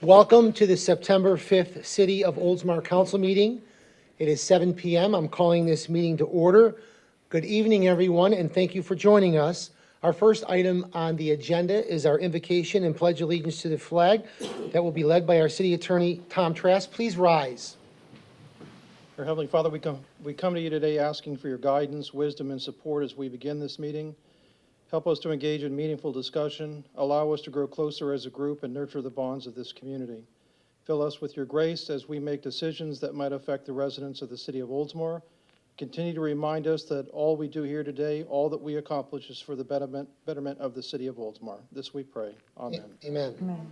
Welcome to the September 5th City of Oldsmar Council meeting. It is 7 p.m. I'm calling this meeting to order. Good evening, everyone, and thank you for joining us. Our first item on the agenda is our invocation and pledge allegiance to the flag that will be led by our City Attorney, Tom Trask. Please rise. Our Heavenly Father, we come to you today asking for your guidance, wisdom, and support as we begin this meeting. Help us to engage in meaningful discussion, allow us to grow closer as a group, and nurture the bonds of this community. Fill us with your grace as we make decisions that might affect the residents of the city of Oldsmar. Continue to remind us that all we do here today, all that we accomplish is for the betterment of the city of Oldsmar. This we pray. Amen. Amen. Amen.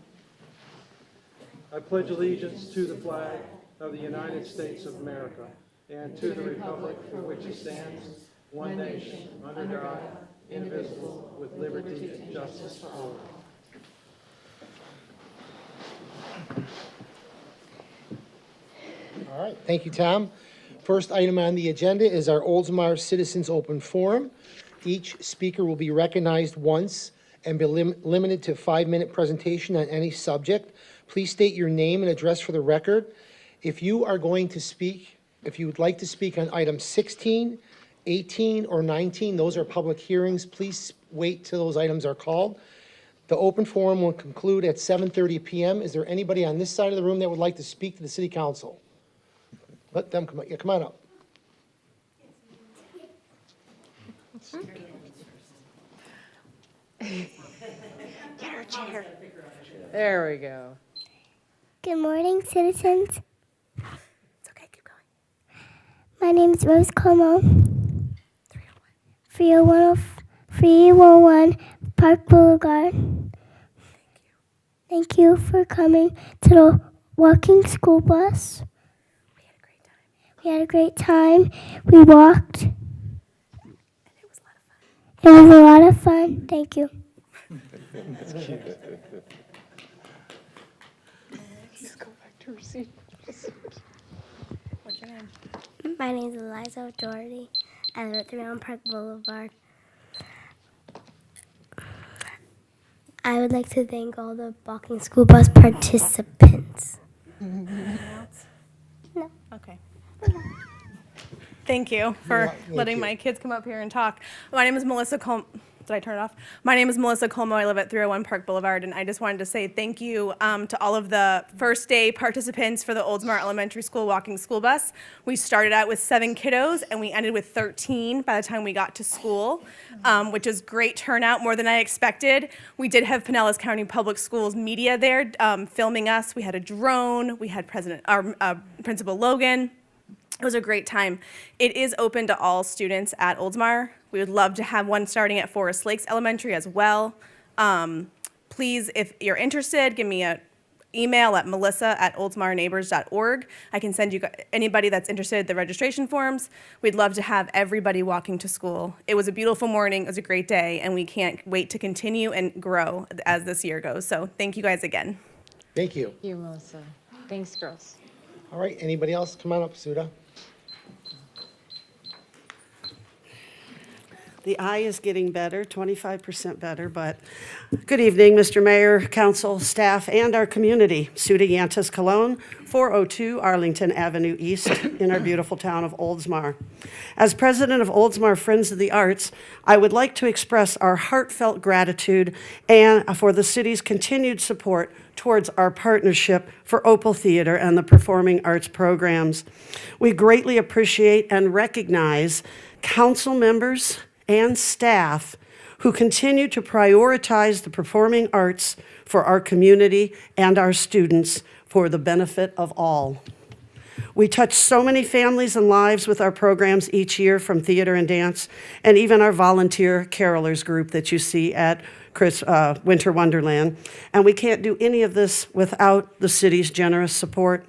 I pledge allegiance to the flag of the United States of America and to the republic for which it stands, one nation, under God, indivisible, with liberty and justice for all. All right, thank you, Tom. First item on the agenda is our Oldsmar Citizens Open Forum. Each speaker will be recognized once and be limited to a 5-minute presentation on any subject. Please state your name and address for the record. If you are going to speak, if you would like to speak on item 16, 18, or 19, those are public hearings. Please wait till those items are called. The open forum will conclude at 7:30 p.m. Is there anybody on this side of the room that would like to speak to the city council? Let them come on. Yeah, come on up. Get her chair. There we go. Good morning, citizens. It's okay, keep going. My name is Rose Como. 301 Park Boulevard. Thank you for coming to the walking school bus. We had a great time. We had a great time. We walked. And it was a lot of fun. It was a lot of fun. Thank you. Just go back to her seat. What's your name? My name is Eliza Doherty. I live at 301 Park Boulevard. I would like to thank all the walking school bus participants. Anything else? No. Okay. Thank you for letting my kids come up here and talk. My name is Melissa Como. Did I turn it off? My name is Melissa Como. I live at 301 Park Boulevard, and I just wanted to say thank you to all of the first day participants for the Oldsmar Elementary School walking school bus. We started out with 7 kiddos, and we ended with 13 by the time we got to school, which is great turnout, more than I expected. We did have Pinellas County Public Schools media there filming us. We had a drone. We had Principal Logan. It was a great time. It is open to all students at Oldsmar. We would love to have one starting at Forest Lakes Elementary as well. Please, if you're interested, give me an email at melissa@oldsmarneighbors.org. I can send you anybody that's interested the registration forms. We'd love to have everybody walking to school. It was a beautiful morning. It was a great day, and we can't wait to continue and grow as this year goes. So thank you guys again. Thank you. Thank you, Melissa. Thanks, girls. All right, anybody else? Come on up, Suda. The eye is getting better, 25% better, but good evening, Mr. Mayor, council, staff, and our community. Suda Yantas Cologne, 402 Arlington Avenue East in our beautiful town of Oldsmar. As president of Oldsmar Friends of the Arts, I would like to express our heartfelt gratitude and for the city's continued support towards our partnership for Opal Theater and the performing arts programs. We greatly appreciate and recognize council members and staff who continue to prioritize the performing arts for our community and our students for the benefit of all. We touch so many families and lives with our programs each year, from theater and dance, and even our volunteer carolers group that you see at Winter Wonderland. And we can't do any of this without the city's generous support.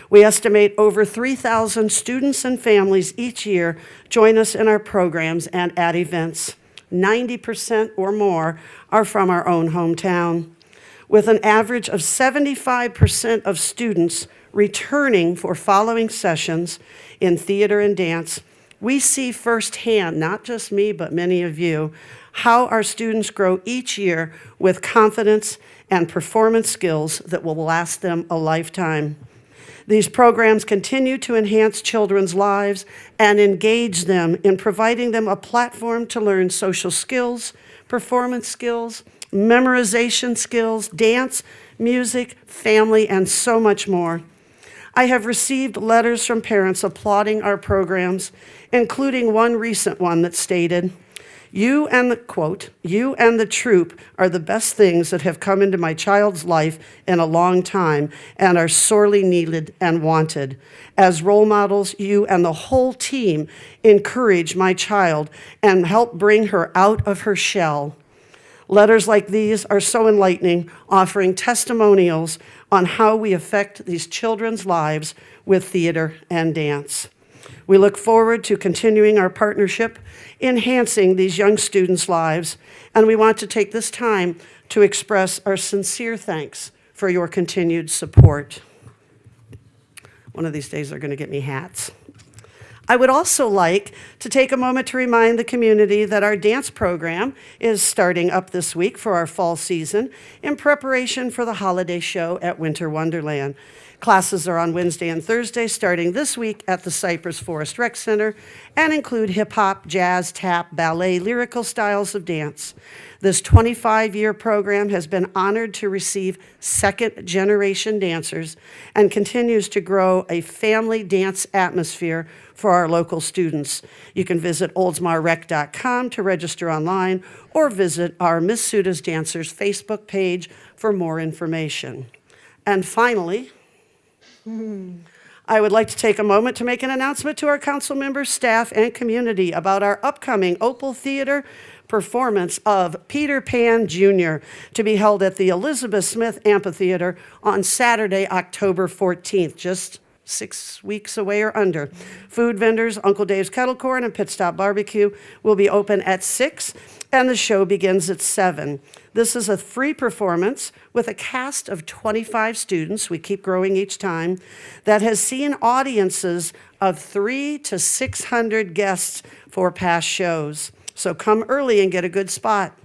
We estimate over 3,000 students and families each year join us in our programs and at events. 90% or more are from our own hometown, with an average of 75% of students returning for following sessions in theater and dance. We see firsthand, not just me, but many of you, how our students grow each year with confidence and performance skills that will last them a lifetime. These programs continue to enhance children's lives and engage them in providing them a platform to learn social skills, performance skills, memorization skills, dance, music, family, and so much more. I have received letters from parents applauding our programs, including one recent one that stated, "You and the, quote, you and the troop are the best things that have come into my child's life in a long time and are sorely needed and wanted. As role models, you and the whole team encourage my child and help bring her out of her shell." Letters like these are so enlightening, offering testimonials on how we affect these children's lives with theater and dance. We look forward to continuing our partnership, enhancing these young students' lives, and we want to take this time to express our sincere thanks for your continued support. One of these days they're going to get me hats. I would also like to take a moment to remind the community that our dance program is starting up this week for our fall season in preparation for the holiday show at Winter Wonderland. Classes are on Wednesday and Thursday starting this week at the Cypress Forest Rec Center and include hip-hop, jazz, tap, ballet, lyrical styles of dance. This 25-year program has been honored to receive second-generation dancers and continues to grow a family dance atmosphere for our local students. You can visit oldsmarrec.com to register online or visit our Miss Suda's Dancers Facebook page for more information. And finally, I would like to take a moment to make an announcement to our council members, staff, and community about our upcoming Opal Theater performance of Peter Pan Jr. to be held at the Elizabeth Smith Amphitheater on Saturday, October 14th, just 6 weeks away or under. Food vendors, Uncle Dave's Kettle Corn and Pit Stop Barbecue will be open at 6, and the show begins at 7. This is a free performance with a cast of 25 students, we keep growing each time, that has seen audiences of 300 to 600 guests for past shows. So come early and get a good spot.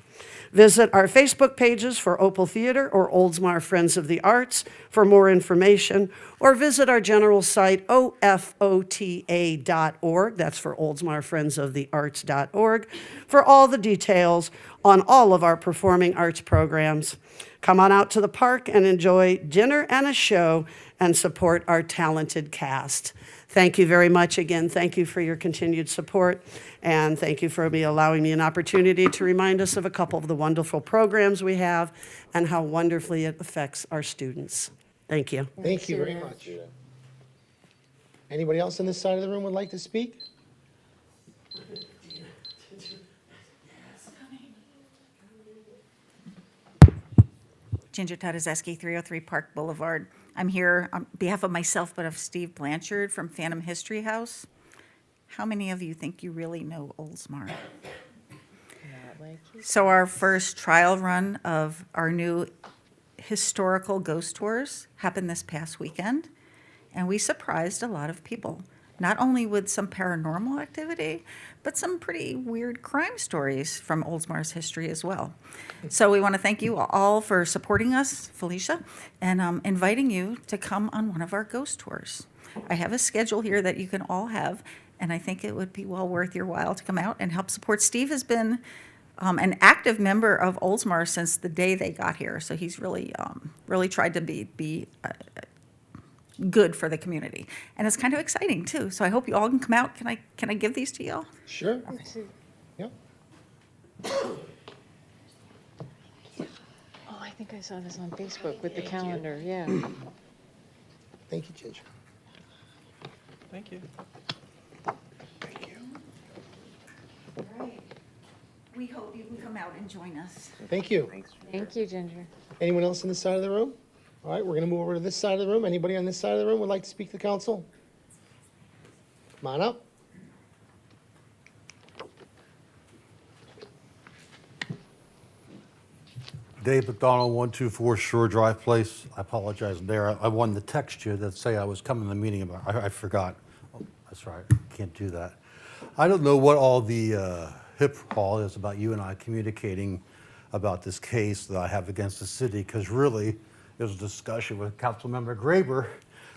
Visit our Facebook pages for Opal Theater or Oldsmar Friends of the Arts for more information, or visit our general site, ofota.org, that's for Oldsmar Friends of the Arts.org, for all the details on all of our performing arts programs. Come on out to the park and enjoy dinner and a show and support our talented cast. Thank you very much again. Thank you for your continued support, and thank you for allowing me an opportunity to remind us of a couple of the wonderful programs we have and how wonderfully it affects our students. Thank you. Thank you very much. Anybody else on this side of the room would like to speak? Ginger Tadazeski, 303 Park Boulevard. I'm here on behalf of myself, but of Steve Blanchard from Phantom History House. How many of you think you really know Oldsmar? So our first trial run of our new historical ghost tours happened this past weekend, and we surprised a lot of people, not only with some paranormal activity, but some pretty weird crime stories from Oldsmar's history as well. So we want to thank you all for supporting us, Felicia, and inviting you to come on one of our ghost tours. I have a schedule here that you can all have, and I think it would be well worth your while to come out and help support. Steve has been an active member of Oldsmar since the day they got here, so he's really tried to be good for the community, and it's kind of exciting too. So I hope you all can come out. Can I give these to y'all? Sure. Yep. Oh, I think I saw this on Facebook with the calendar, yeah. Thank you, Ginger. Thank you. Thank you. We hope you can come out and join us. Thank you. Thank you, Ginger. Anyone else on this side of the room? All right, we're going to move over to this side of the room. Anybody on this side of the room would like to speak to council? Come on up. Dave McDonald, 124 Shore Drive Place. I apologize there. I wanted to text you that say I was coming to the meeting, but I forgot. Oh, that's right. Can't do that. I don't know what all the hip hop is about you and I communicating about this case that I have against the city, because really, it was a discussion with Councilmember Graber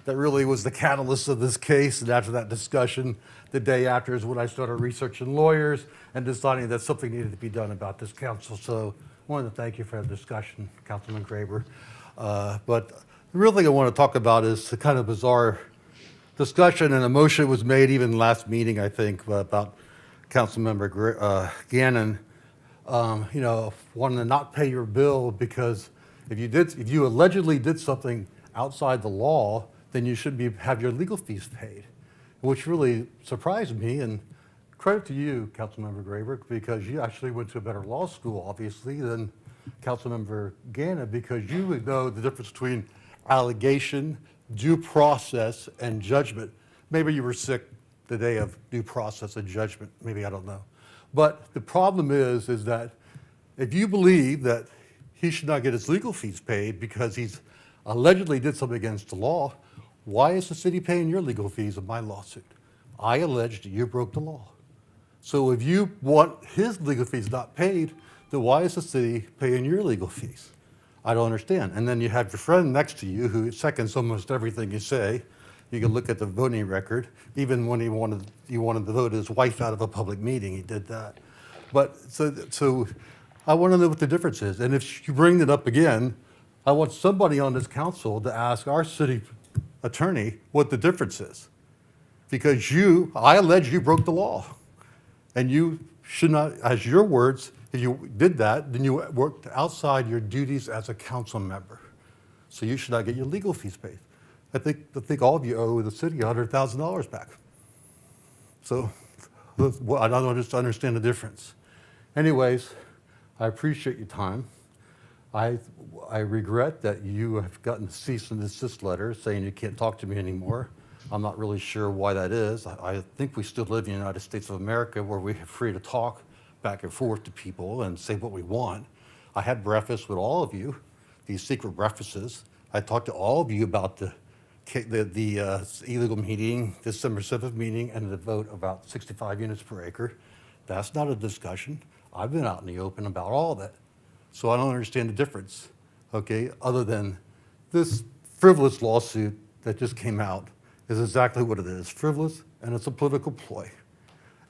that really was the catalyst of this case. And after that discussion, the day after is when I started researching lawyers and deciding that something needed to be done about this council. So I wanted to thank you for the discussion, Councilman Graber. But the real thing I want to talk about is the kind of bizarre discussion and a motion was made even last meeting, I think, about Councilmember Gannon, wanting to not pay your bill because if you allegedly did something outside the law, then you should have your legal fees paid, which really surprised me. And credit to you, Councilmember Graber, because you actually went to a better law school, obviously, than Councilmember Gannon, because you would know the difference between allegation, due process, and judgment. Maybe you were sick the day of due process and judgment. Maybe, I don't know. But the problem is that if you believe that he should not get his legal fees paid because he's allegedly did something against the law, why is the city paying your legal fees in my lawsuit? I alleged you broke the law. So if you want his legal fees not paid, then why is the city paying your legal fees? I don't understand. And then you have your friend next to you who seconds almost everything you say. You can look at the voting record. Even when he wanted to vote his wife out of a public meeting, he did that. But so I want to know what the difference is. And if you bring it up again, I want somebody on this council to ask our city attorney what the difference is. Because I allege you broke the law. And you should not, as your words, if you did that, then you worked outside your duties as a council member. So you should not get your legal fees paid. I think all of you owe the city $100,000 back. So I don't just understand the difference. Anyways, I appreciate your time. I regret that you have gotten a cease and desist letter saying you can't talk to me anymore. I'm not really sure why that is. I think we still live in the United States of America where we're free to talk back and forth to people and say what we want. I had breakfast with all of you, these secret breakfasts. I talked to all of you about the illegal meeting, December 7th meeting, and the vote about 65 units per acre. That's not a discussion. I've been out in the open about all that. So I don't understand the difference, okay, other than this frivolous lawsuit that just came out is exactly what it is, frivolous, and it's a political ploy.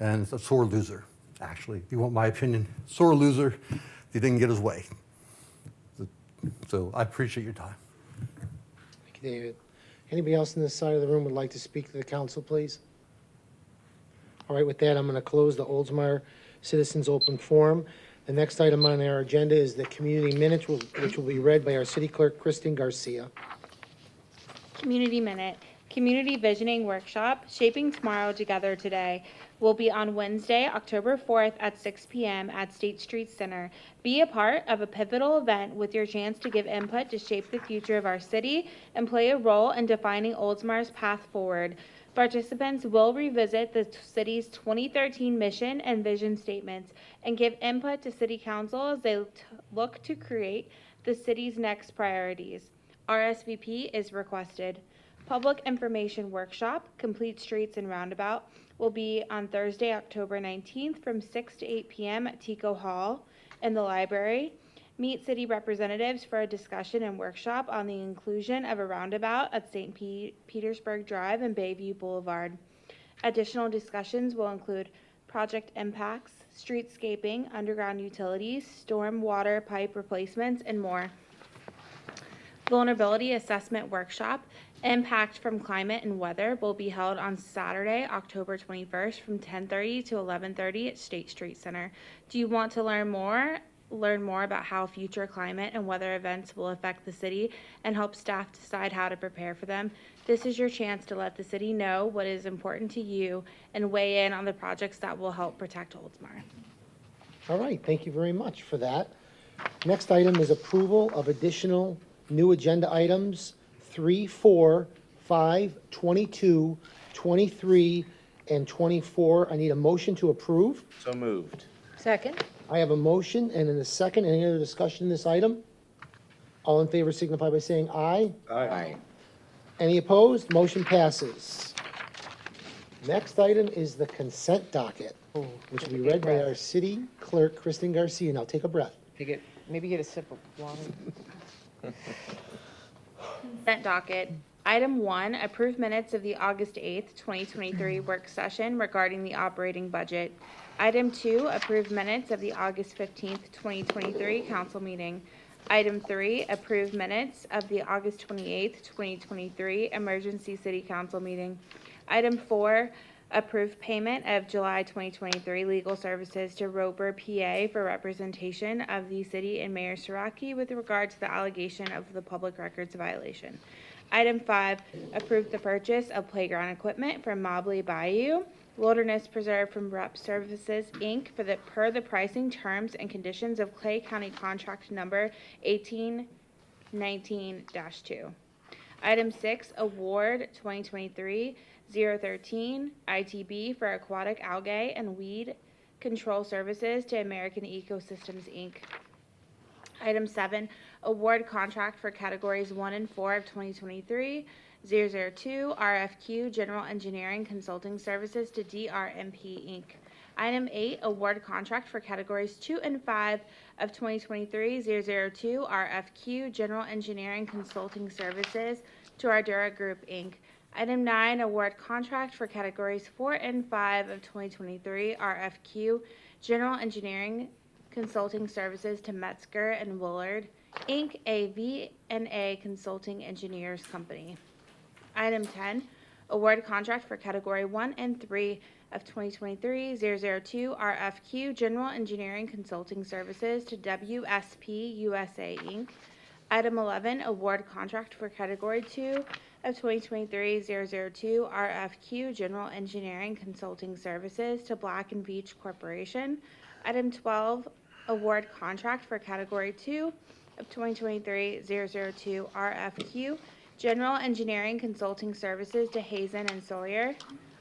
And it's a sore loser, actually. If you want my opinion, sore loser, he didn't get his way. So I appreciate your time. Thank you, David. Anybody else on this side of the room would like to speak to the council, please? All right, with that, I'm going to close the Oldsmar Citizens Open Forum. The next item on our agenda is the community minutes, which will be read by our city clerk, Kristen Garcia. Community Minute. Community Visioning Workshop, Shaping Tomorrow Together Today, will be on Wednesday, October 4th at 6 p.m. at State Street Center. Be a part of a pivotal event with your chance to give input to shape the future of our city and play a role in defining Oldsmar's path forward. Participants will revisit the city's 2013 mission and vision statements and give input to City Council as they look to create the city's next priorities. RSVP is requested. Public Information Workshop, Complete Streets and Roundabout, will be on Thursday, October 19th from 6 to 8 p.m. at Tico Hall in the library. Meet city representatives for a discussion and workshop on the inclusion of a roundabout at St. Petersburg Drive and Bayview Boulevard. Additional discussions will include project impacts, streetscaping, underground utilities, storm water pipe replacements, and more. Vulnerability Assessment Workshop, Impact from Climate and Weather, will be held on Saturday, October 21st from 10:30 to 11:30 at State Street Center. Do you want to learn more about how future climate and weather events will affect the city and help staff decide how to prepare for them? This is your chance to let the city know what is important to you and weigh in on the projects that will help protect Oldsmar. All right, thank you very much for that. Next item is approval of additional new agenda items 3, 4, 5, 22, 23, and 24. I need a motion to approve. So moved. Second? I have a motion and in a second, any other discussion in this item? All in favor signify by saying aye. Aye. Any opposed? Motion passes. Next item is the consent docket, which will be read by our city clerk, Kristen Garcia. Now take a breath. Maybe get a sip of water. Consent docket. Item 1, approve minutes of the August 8th, 2023 work session regarding the operating budget. Item 2, approve minutes of the August 15th, 2023 council meeting. Item 3, approve minutes of the August 28th, 2023 emergency city council meeting. Item 4, approve payment of July 2023 legal services to Roper, PA for representation of the city and Mayor Siraki with regard to the allegation of the public records violation. Item 5, approve the purchase of playground equipment from Mobley Bayou Wilderness Preserve from Rep Services, Inc. per the pricing, terms, and conditions of Clay County Contract Number 1819-2. Item 6, award 2023-013 ITB for aquatic algae and weed control services to American Ecosystems, Inc. Item 7, award contract for categories 1 and 4 of 2023-002 RFQ General Engineering Consulting Services to DRMP, Inc. Item 8, award contract for categories 2 and 5 of 2023-002 RFQ General Engineering Consulting Services to Ardura Group, Inc. Item 9, award contract for categories 4 and 5 of 2023 RFQ General Engineering Consulting Services to Metzger and Willard, Inc., a V&A Consulting Engineers Company. Item 10, award contract for category 1 and 3 of 2023-002 RFQ General Engineering Consulting Services to WSP USA, Inc. Item 11, award contract for category 2 of 2023-002 RFQ General Engineering Consulting Services to Black & Veatch Corporation. Item 12, award contract for category 2 of 2023-002 RFQ General Engineering Consulting Services to Hazen and Sawyer.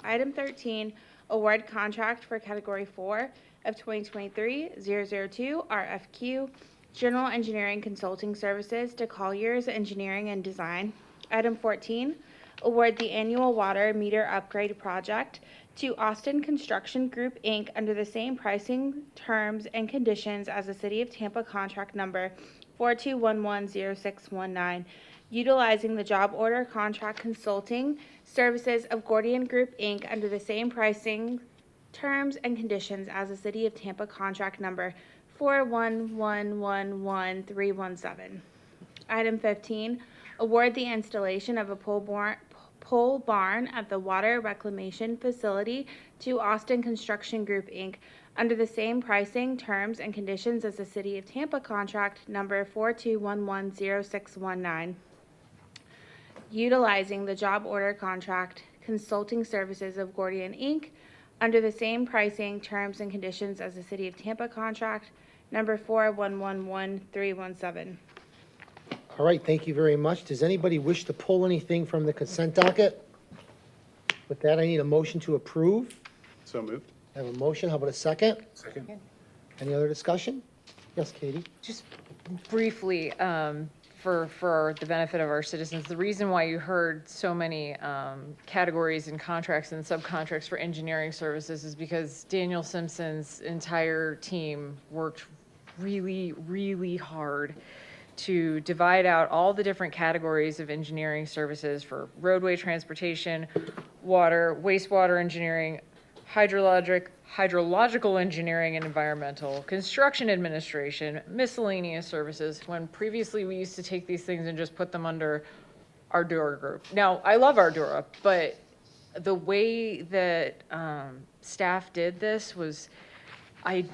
Item 13, award contract for category 4 of 2023-002 RFQ General Engineering Consulting Services to Colliers Engineering and Design. Item 14, award the annual water meter upgrade project to Austin Construction Group, Inc. under the same pricing, terms, and conditions as the City of Tampa contract number 42110619, utilizing the job order contract consulting services of Gordian Group, Inc. under the same pricing, terms, and conditions as the City of Tampa contract number 4111317. Item 15, award the installation of a pole barn at the Water Reclamation Facility to Austin Construction Group, Inc. under the same pricing, terms, and conditions as the City of Tampa contract number 42110619, utilizing the job order contract consulting services of Gordian, Inc. under the same pricing, terms, and conditions as the City of Tampa contract number 4111317. All right, thank you very much. Does anybody wish to pull anything from the consent docket? With that, I need a motion to approve. So moved. I have a motion. How about a second? Second. Any other discussion? Yes, Katie? Just briefly, for the benefit of our citizens, the reason why you heard so many categories and contracts and subcontracts for engineering services is because Daniel Simpson's entire team worked really, really hard to divide out all the different categories of engineering services for roadway transportation, water, wastewater engineering, hydrological engineering and environmental, construction administration, miscellaneous services, when previously we used to take these things and just put them under Ardura Group. Now, I love Ardura, but the way that staff did this was, I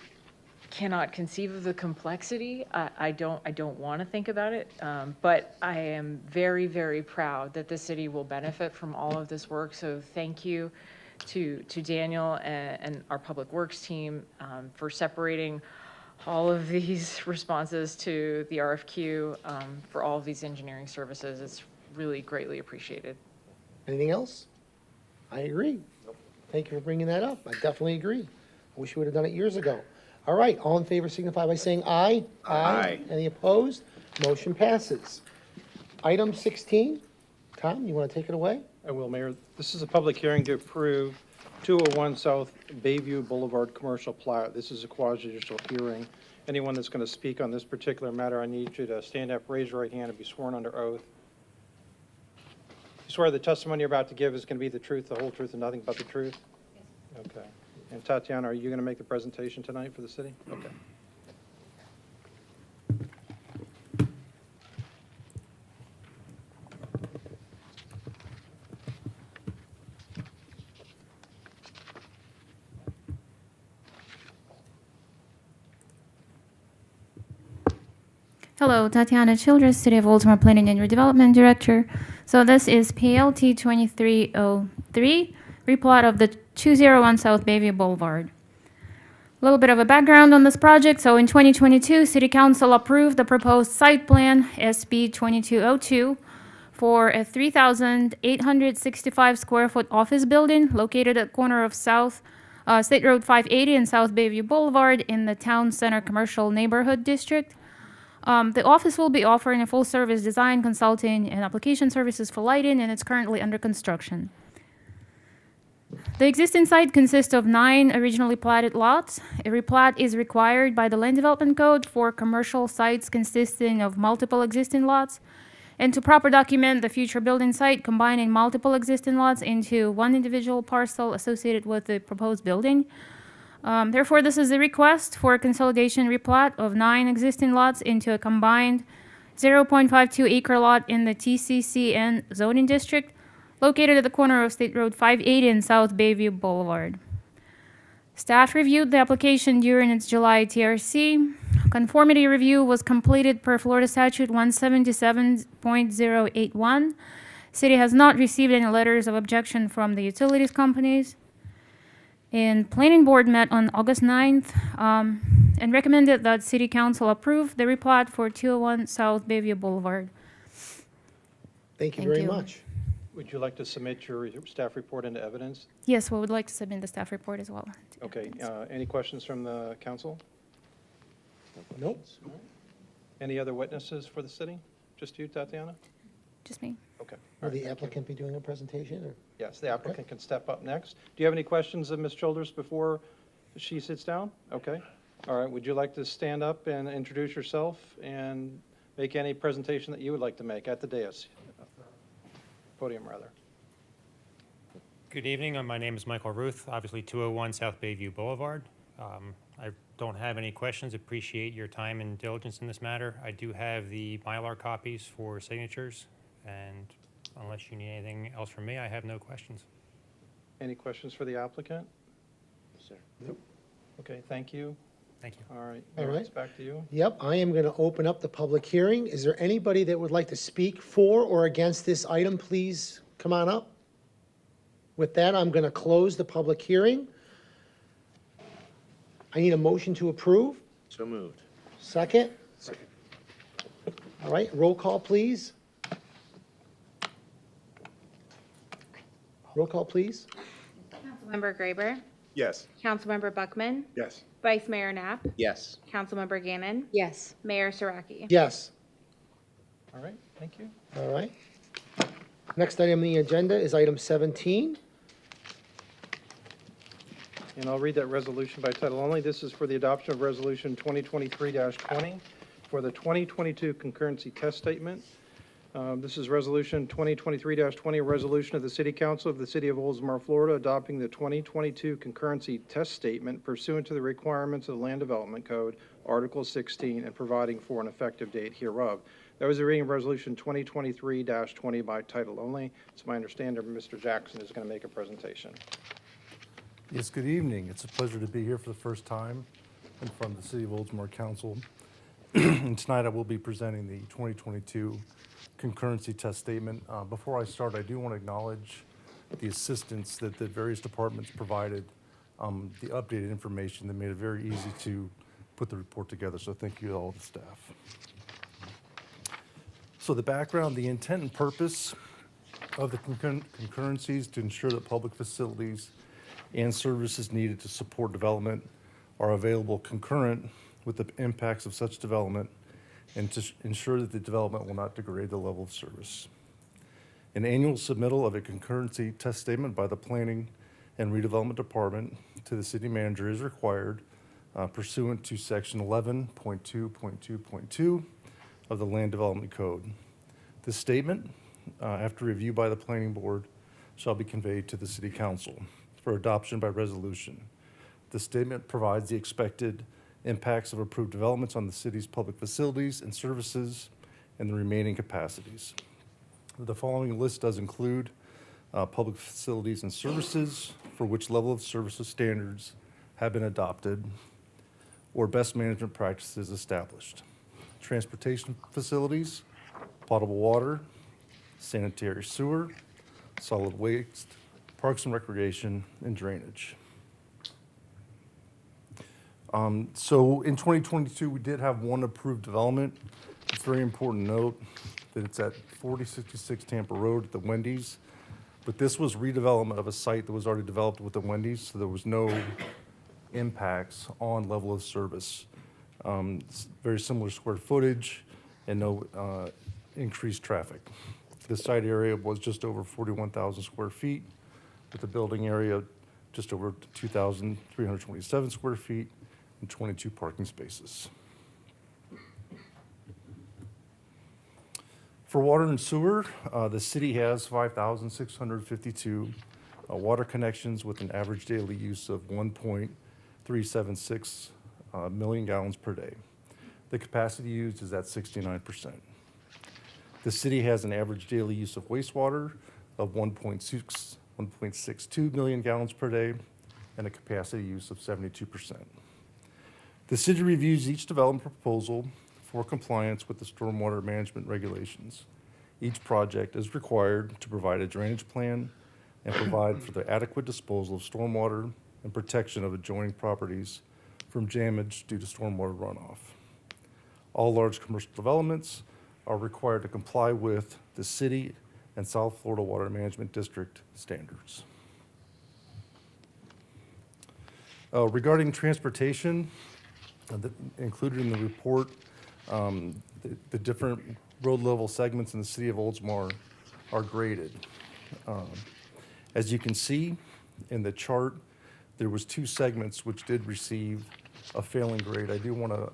cannot conceive of the complexity. I don't want to think about it, but I am very, very proud that the city will benefit from all of this work. So thank you to Daniel and our Public Works team for separating all of these responses to the RFQ for all of these engineering services. It's really greatly appreciated. Anything else? I agree. Thank you for bringing that up. I definitely agree. I wish we would have done it years ago. All right, all in favor signify by saying aye. Aye. Any opposed? Motion passes. Item 16, Tom, you want to take it away? I will, Mayor. This is a public hearing to approve 201 South Bayview Boulevard Commercial Plat. This is a quasi-judicial hearing. Anyone that's going to speak on this particular matter, I need you to stand up, raise your right hand, and be sworn under oath. You swear the testimony you're about to give is going to be the truth, the whole truth, and nothing but the truth? Yes. Okay. And Tatiana, are you going to make the presentation tonight for the city? Okay. Hello, Tatiana Childress, City of Oldsmar Planning and Redevelopment Director. So this is PLT 2303, replat of the 201 South Bayview Boulevard. A little bit of a background on this project. So in 2022, City Council approved the proposed site plan, SB 2202, for a 3,865 square foot office building located at corner of South State Road 580 and South Bayview Boulevard in the Town Center Commercial Neighborhood District. The office will be offering a full-service design, consulting, and application services for lighting, and it's currently under construction. The existing site consists of 9 originally platted lots. A replat is required by the Land Development Code for commercial sites consisting of multiple existing lots, and to proper document the future building site, combining multiple existing lots into one individual parcel associated with the proposed building. Therefore, this is a request for a consolidation replat of 9 existing lots into a combined 0.52 acre lot in the TCCN zoning district located at the corner of State Road 580 and South Bayview Boulevard. Staff reviewed the application during its July TRC. Conformity review was completed per Florida Statute 177.081. City has not received any letters of objection from the utilities companies. And Planning Board met on August 9th and recommended that City Council approve the replat for 201 South Bayview Boulevard. Thank you Thank very you. much. Would you like to submit your staff report into evidence? Yes, we would like to submit the staff report as well. Okay. Any questions from the council? Nope. Any other witnesses for the city? Just you, Tatiana? Just me. Okay. Will the applicant be doing a presentation, or? Yes, the applicant can step up next. Do you have any questions of Ms. Childers before she sits down? Okay. All right. Would you like to stand up and introduce yourself and make any presentation that you would like to make at the dais? Podium, rather. Good evening. My name is Michael Ruth, obviously 201 South Bayview Boulevard. I don't have any questions. Appreciate your time and diligence in this matter. I do have the Mylar copies for signatures, and unless you need anything else from me, I have no questions. Any questions for the applicant? Sir. Nope. Okay, thank you. Thank you. All right. All Mayor, right. it's back to you. Yep, I am going to open up the public hearing. Is there anybody that would like to speak for or against this item? Please come on up. With that, I'm going to close the public hearing. I need a motion to approve. So moved. Second? Second. All right, roll call, please. Roll call, please. Councilmember Graber, Yes. Councilmember Buckman, Yes. Vice Mayor Knapp, Yes. Councilmember Gannon, Yes. Mayor Saraki. Yes. All right, thank you. All right. Next item on the agenda is item 17. And I'll read that resolution by title only. This is for the adoption of Resolution 2023-20 for the 2022 concurrency test statement. This is Resolution 2023-20, a resolution of the City Council of the City of Oldsmar, Florida, adopting the 2022 concurrency test statement pursuant to the requirements of the Land Development Code, Article 16, and providing for an effective date hereof. That was the reading of Resolution 2023-20 by title only. It's my understanding Mr. Jackson is going to make a presentation. Yes, good evening. It's a pleasure to be here for the first time in front of the City of Oldsmar Council. And tonight I will be presenting the 2022 concurrency test statement. Before I start, I do want to acknowledge the assistance that the various departments provided, the updated information that made it very easy to put the report together. So thank you to all the staff. So the background, the intent and purpose of the concurrencies to ensure that public facilities and services needed to support development are available concurrent with the impacts of such development and to ensure that the development will not degrade the level of service. An annual submittal of a concurrency test statement by the Planning and Redevelopment Department to the city manager is required pursuant to section 11.2.2.2 of the Land Development Code. This statement, after review by the planning board, shall be conveyed to the city council for adoption by resolution. The statement provides the expected impacts of approved developments on the city's public facilities and services and the remaining capacities. The following list does include public facilities and services for which level of services standards have been adopted or best management practices established. Transportation facilities, potable water, sanitary sewer, solid waste, parks and recreation, and drainage. So in 2022, we did have one approved development. It's very important to note that it's at 4066 Tampa Road at the Wendy's. But this was redevelopment of a site that was already developed with the Wendy's, so there was no impacts on level of service. It's very similar square footage and no increased traffic. The site area was just over 41,000 square feet, with the building area just over 2,327 square feet and 22 parking spaces. For water and sewer, the city has 5,652 water connections with an average daily use of 1.376 million gallons per day. The capacity used is at 69%. The city has an average daily use of wastewater of 1.62 million gallons per day and a capacity use of 72%. The city reviews each development proposal for compliance with the stormwater management regulations. Each project is required to provide a drainage plan and provide for the adequate disposal of stormwater and protection of adjoining properties from damage due to stormwater runoff. All large commercial developments are required to comply with the city and South Florida Water Management District standards. Regarding transportation, included in the report, the different road level segments in the city of Oldsmar are graded. As you can see in the chart, there was 2 segments which did receive a failing grade. I do want to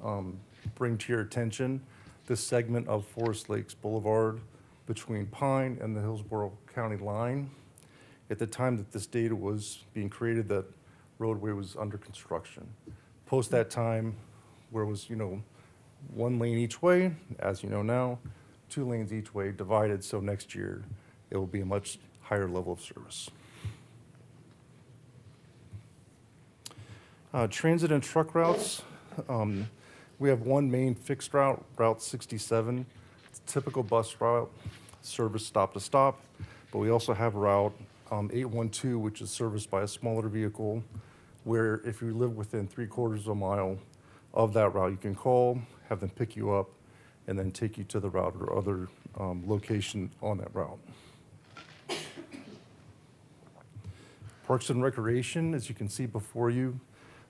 bring to your attention this segment of Forest Lakes Boulevard between Pine and the Hillsborough County line. At the time that this data was being created, that roadway was under construction. Post that time, where it was, 1 lane each way, as you know now, 2 lanes each way divided, so next year it will be a much higher level of service. Transit and truck routes. We have one main fixed route, Route 67. It's a typical bus route, service stop to stop, but we also have Route 812, which is serviced by a smaller vehicle, where if you live within 3/4 of a mile of that route, you can call, have them pick you up, and then take you to the route or other location on that route. Parks and Recreation, as you can see before you,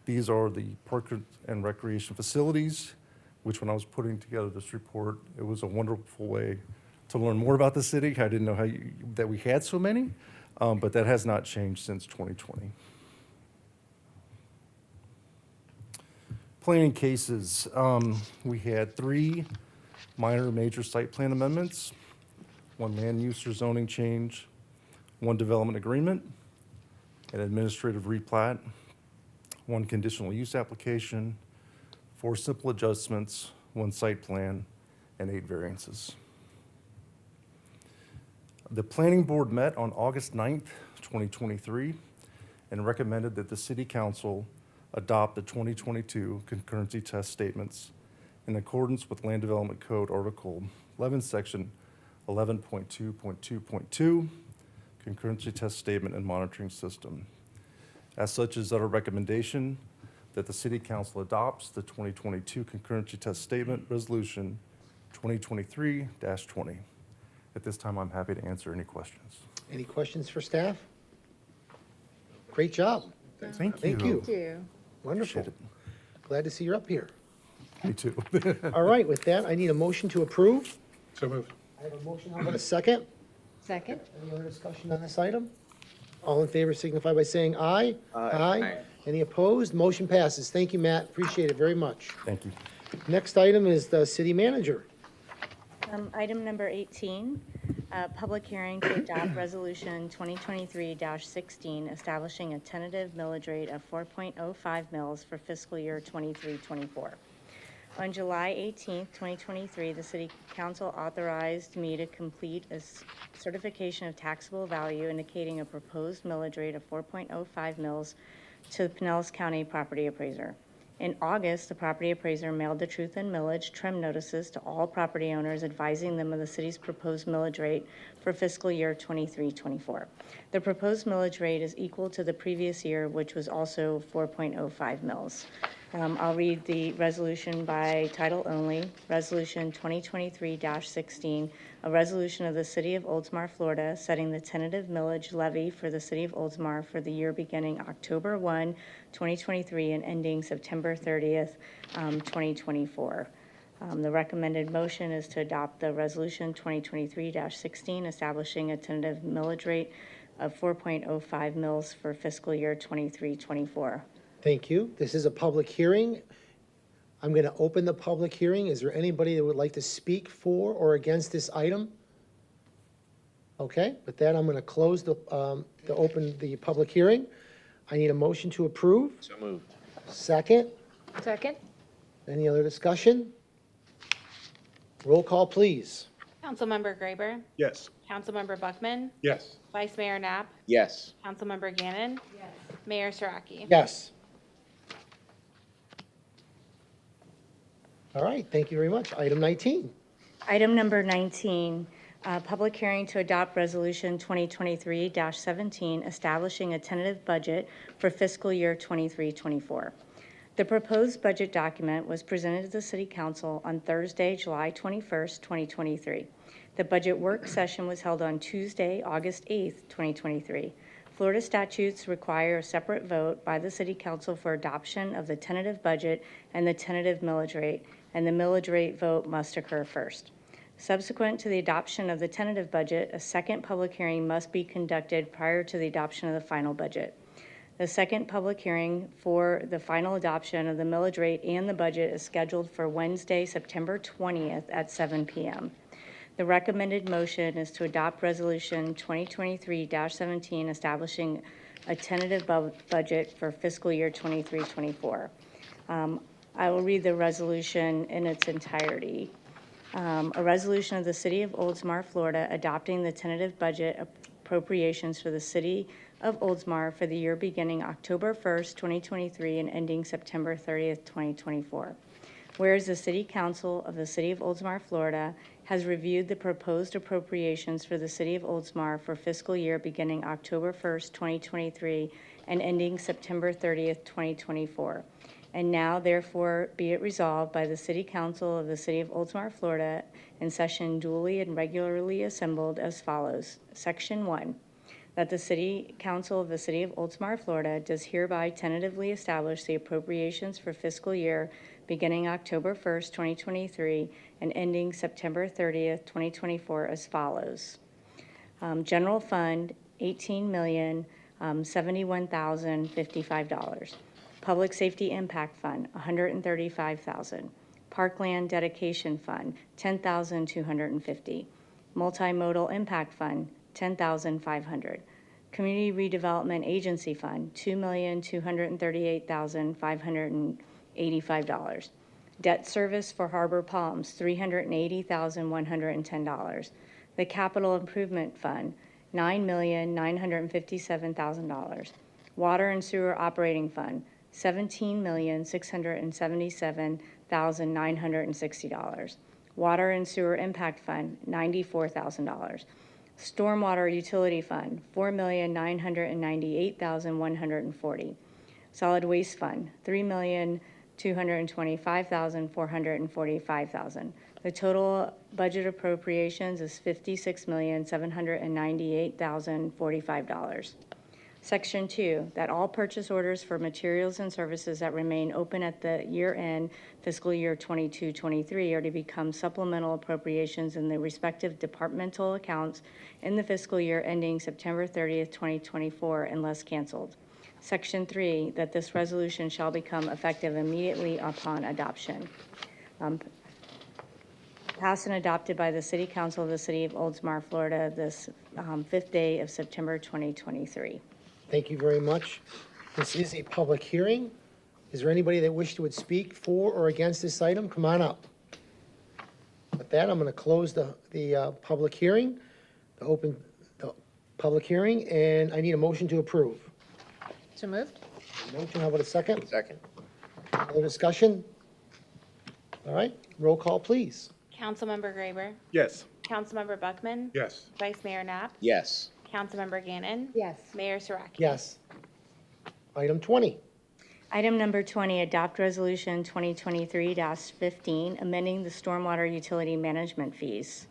these are the park and recreation facilities, which when I was putting together this report, it was a wonderful way to learn more about the city. I didn't know that we had so many, but that has not changed since 2020. Planning cases, we had 3 minor major site plan amendments, 1 land use or zoning change, 1 development agreement, an administrative replat, 1 conditional use application, 4 simple adjustments, 1 site plan, and 8 variances. The planning board met on August 9th, 2023, and recommended that the city council adopt the 2022 concurrency test statements in accordance with Land Development Code Article 11, Section 11.2.2.2, concurrency test statement and monitoring system. As such, is our recommendation that the city council adopts the 2022 concurrency test statement resolution 2023-20. At this time, I'm happy to answer any questions. Any questions for staff? Great job. Thank you. Thank you. Thank you. Wonderful. Appreciate Glad to see you're up here. Me too. All right, with that, I need a motion to approve. So moved. I have a motion, how about a second? Second? Any other discussion on this item? All in favor signify by saying aye. Aye. Any opposed? Motion passes. Thank you, Matt. Appreciate it very much. Thank you. Next item is the city manager. Item number 18, public hearing to adopt resolution 2023-16, establishing a tentative millage rate of 4.05 mils for fiscal year 23-24. On July 18, 2023, the City Council authorized me to complete a certification of taxable value indicating a proposed millage rate of 4.05 mils to the Pinellas County Property Appraiser. In August, the property appraiser mailed the truth and millage trim notices to all property owners advising them of the city's proposed millage rate for fiscal year 23-24. The proposed millage rate is equal to the previous year, which was also 4.05 mils. I'll read the resolution by title only. Resolution 2023-16, a resolution of the City of Oldsmar, Florida, setting the tentative millage levy for the City of Oldsmar for the year beginning October 1, 2023 and ending September 30th, 2024. The recommended motion is to adopt the resolution 2023-16, establishing a tentative millage rate of 4.05 mils for fiscal year 23-24. Thank you. This is a public hearing. I'm going to open the public hearing. Is there anybody that would like to speak for or against this item? Okay, with that, I'm going to close open the public hearing. I need a motion to approve. So moved. Second. Second? Any other discussion? Roll call, please. Councilmember Graber, Yes. Councilmember Buckman, Yes. Vice Mayor Knapp, Yes. Councilmember Gannon, Mayor Saraki. Yes. All right, thank you very much. Item 19. Item number 19, public hearing to adopt resolution 2023-17, establishing a tentative budget for fiscal year 23-24. The proposed budget document was presented to the City Council on Thursday, July 21st, 2023. The budget work session was held on Tuesday, August 8th, 2023. Florida statutes require a separate vote by the City Council for adoption of the tentative budget and the tentative millage rate, and the millage rate vote must occur first. Subsequent to the adoption of the tentative budget, a second public hearing must be conducted prior to the adoption of the final budget. The second public hearing for the final adoption of the millage rate and the budget is scheduled for Wednesday, September 20th at 7 p.m. The recommended motion is to adopt Resolution 2023-17, establishing a tentative budget for fiscal year 23-24. I will read the resolution in its entirety. A resolution of the City of Oldsmar, Florida, adopting the tentative budget appropriations for the City of Oldsmar for the year beginning October 1st, 2023 and ending September 30th, 2024. Whereas the City Council of the City of Oldsmar, Florida, has reviewed the proposed appropriations for the City of Oldsmar for fiscal year beginning October 1st, 2023 and ending September 30th, 2024. And now, therefore, be it resolved by the City Council of the City of Oldsmar, Florida, in session duly and regularly assembled as follows. Section 1, that the City Council of the City of Oldsmar, Florida, does hereby tentatively establish the appropriations for fiscal year beginning October 1st, 2023, and ending September 30th, 2024, as follows. General Fund, $18,071,055. Public Safety Impact Fund, $135,000. Parkland Dedication Fund, $10,250. Multimodal Impact Fund, $10,500. Community Redevelopment Agency Fund, $2,238,585. Debt Service for Harbor Palms, $380,110. The Capital Improvement Fund, $9,957,000. Water and Sewer Operating Fund, $17,677,960. Water and Sewer Impact Fund, $94,000. Stormwater Utility Fund, $4,998,140. Solid Waste Fund, $3,225,445. The total budget appropriations is $56,798,045. Section 2, that all purchase orders for materials and services that remain open at the year-end fiscal year 22-23 are to become supplemental appropriations in the respective departmental accounts in the fiscal year ending September 30th, 2024, unless canceled. Section 3, that this resolution shall become effective immediately upon adoption. Passed and adopted by the City Council of the City of Oldsmar, Florida, this 5th day of September 2023. Thank you very much. This is a public hearing. Is there anybody that wished to speak for or against this item? Come on up. With that, I'm going to close the public hearing, the public hearing, and I need a motion to approve. So moved? Motion, how about a second? Second. Other discussion? All right, roll call, please. Councilmember Graber, Yes. Councilmember Buckman, Yes. Vice Mayor Knapp, Yes. Councilmember Gannon, Yes. Mayor Saraki. Yes. Item 20. Item number 20, adopt resolution 2023-15, amending the stormwater utility management fees.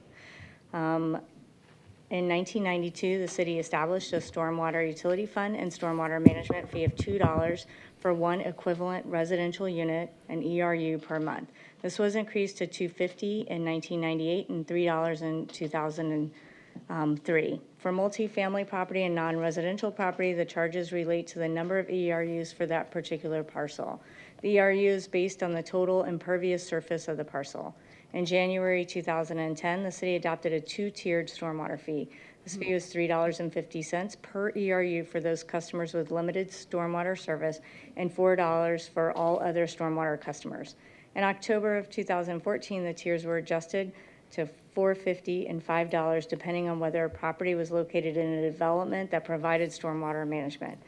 In 1992, the city established a stormwater utility fund and stormwater management fee of $2 for one equivalent residential unit, an ERU, per month. This was increased to $2.50 in 1998 and $3 in 2003. For multifamily property and non-residential property, the charges relate to the number of ERUs for that particular parcel. The ERU is based on the total impervious surface of the parcel. In January 2010, the city adopted a two-tiered stormwater fee. This fee was $3.50 per ERU for those customers with limited stormwater service and $4 for all other stormwater customers. In October of 2014, the tiers were adjusted to $4.50 and $5, depending on whether a property was located in a development that provided stormwater management.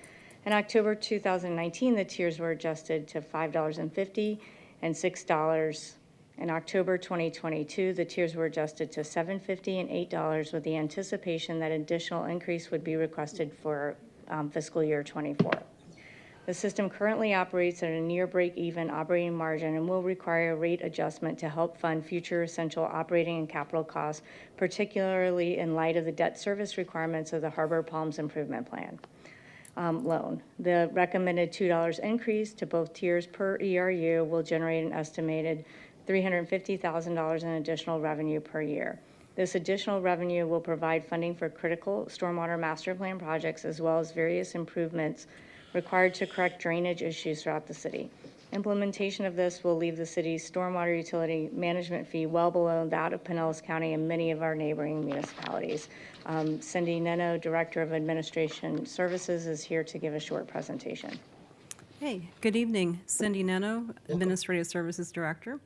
In October 2019, the tiers were adjusted to $5.50 and $6. In October 2022, the tiers were adjusted to $7.50 and $8 with the anticipation that additional increase would be requested for fiscal year 24. The system currently operates at a near break-even operating margin and will require a rate adjustment to help fund future essential operating and capital costs, particularly in light of the debt service requirements of the Harbor Palms Improvement Plan loan. The recommended $2 increase to both tiers per ERU will generate an estimated $350,000 in additional revenue per year. This additional revenue will provide funding for critical stormwater master plan projects as well as various improvements required to correct drainage issues throughout the city. Implementation of this will leave the city's stormwater utility management fee well below that of Pinellas County and many of our neighboring municipalities. Cindy Neno, Director of Administration Services, is here to give a short presentation. Hey, good evening. Cindy Neno, Administrative Services Director,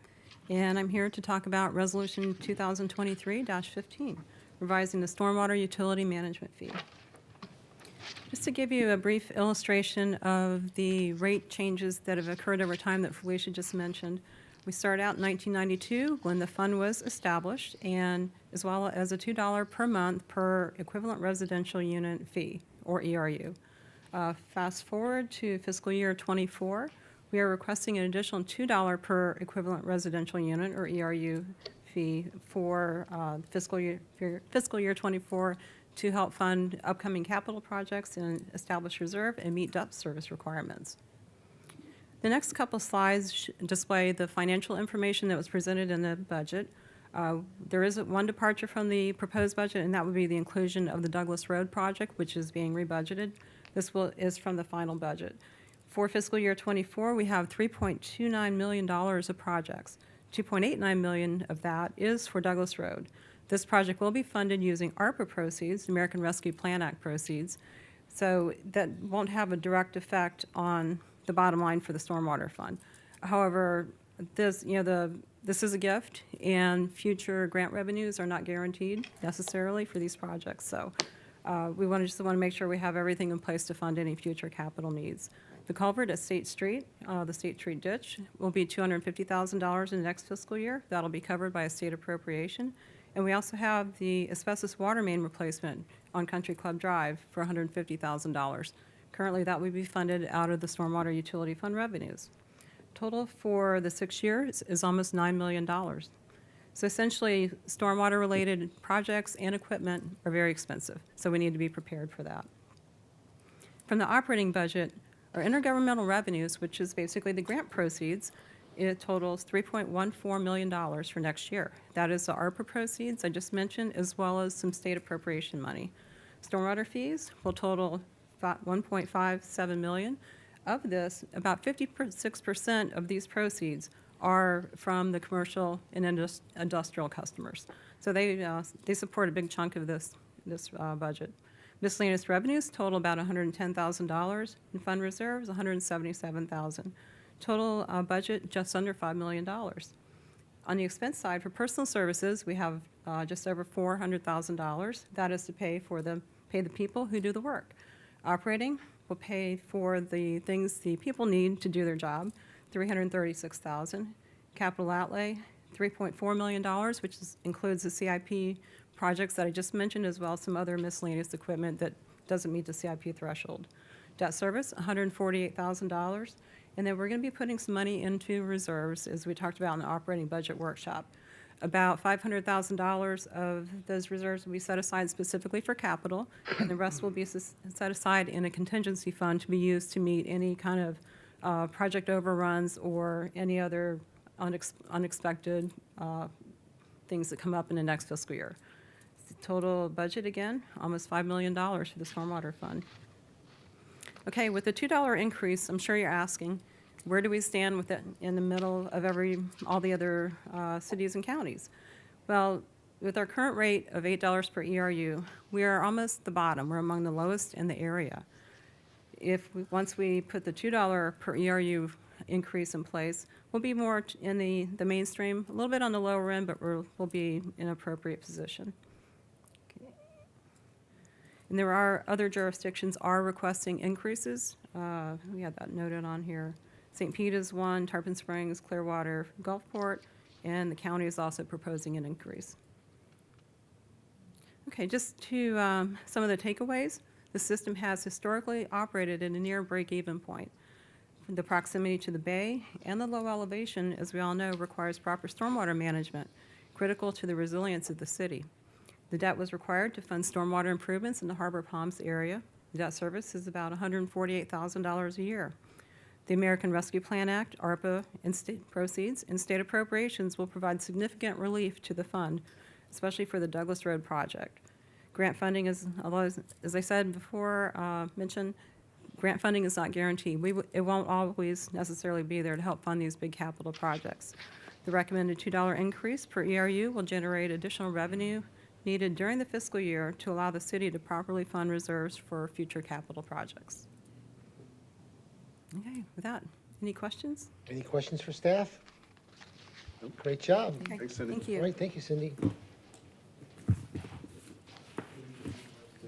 and I'm here to talk about Resolution 2023-15, revising the stormwater utility management fee. Just to give you a brief illustration of the rate changes that have occurred over time that Felicia just mentioned, we started out in 1992 when the fund was established, and as well as a $2 per month per equivalent residential unit fee, or ERU. Fast forward to fiscal year 24, we are requesting an additional $2 per equivalent residential unit, or ERU, fee for fiscal year 24 to help fund upcoming capital projects and establish reserve and meet debt service requirements. The next couple slides display the financial information that was presented in the budget. There is one departure from the proposed budget, and that would be the inclusion of the Douglas Road project, which is being rebudgeted. This is from the final budget. For fiscal year 24, we have $3.29 million of projects. $2.89 million of that is for Douglas Road. This project will be funded using ARPA proceeds, American Rescue Plan Act proceeds, so that won't have a direct effect on the bottom line for the stormwater fund. However, this is a gift, and future grant revenues are not guaranteed necessarily for these projects. So we just want to make sure we have everything in place to fund any future capital needs. The culvert at State Street, the State Street ditch, will be $250,000 in the next fiscal year. That'll be covered by a state appropriation. And we also have the asbestos water main replacement on Country Club Drive for $150,000. Currently, that would be funded out of the Stormwater Utility Fund revenues. Total for the 6 years is almost $9 million. So essentially, stormwater-related projects and equipment are very expensive, so we need to be prepared for that. From the operating budget, our intergovernmental revenues, which is basically the grant proceeds, it totals $3.14 million for next year. That is the ARPA proceeds I just mentioned, as well as some state appropriation money. Stormwater fees will total 1.57 million. Of this, about 56% of these proceeds are from the commercial and industrial customers. So they support a big chunk of this budget. Miscellaneous revenues total about $110,000, and fund reserves $177,000. Total budget just under $5 million. On the expense side, for personal services, we have just over $400,000. That is to pay the people who do the work. Operating will pay for the things the people need to do their job, $336,000. Capital outlay, $3.4 million, which includes the CIP projects that I just mentioned, as well as some other miscellaneous equipment that doesn't meet the CIP threshold. Debt service, $148,000. And then we're going to be putting some money into reserves, as we talked about in the operating budget workshop. About $500,000 of those reserves will be set aside specifically for capital, and the rest will be set aside in a contingency fund to be used to meet any kind of project overruns or any other unexpected things that come up in the next fiscal year. The total budget, again, almost $5 million for the Stormwater Fund. Okay, with the $2 increase, I'm sure you're asking, where do we stand with it in the middle of all the other cities and counties? Well, with our current rate of $8 per ERU, we are almost the bottom. We're among the lowest in the area. Once we put the $2 per ERU increase in place, we'll be more in the mainstream, a little bit on the lower end, but we'll be in an appropriate position. Okay. And there are other jurisdictions are requesting increases. We had that noted on here. St. Pete is one, Tarpon Springs, Clearwater, Gulfport, and the county is also proposing an increase. Okay, just to some of the takeaways. The system has historically operated at a near break-even point. The proximity to the bay and the low elevation, as we all know, requires proper stormwater management, critical to the resilience of the city. The debt was required to fund stormwater improvements in the Harbor Palms area. The debt service is about $148,000 a year. The American Rescue Plan Act, ARPA, and state proceeds and state appropriations will provide significant relief to the fund, especially for the Douglas Road project. Grant funding is, although, as I said before, mentioned, grant funding is not guaranteed. It won't always necessarily be there to help fund these big capital projects. The recommended $2 increase per ERU will generate additional revenue needed during the fiscal year to allow the city to properly fund reserves for future capital projects. Okay, with that, any questions? Any questions for staff? Great job. Okay, Thanks, Cindy. thank All you. right, thank you, Cindy.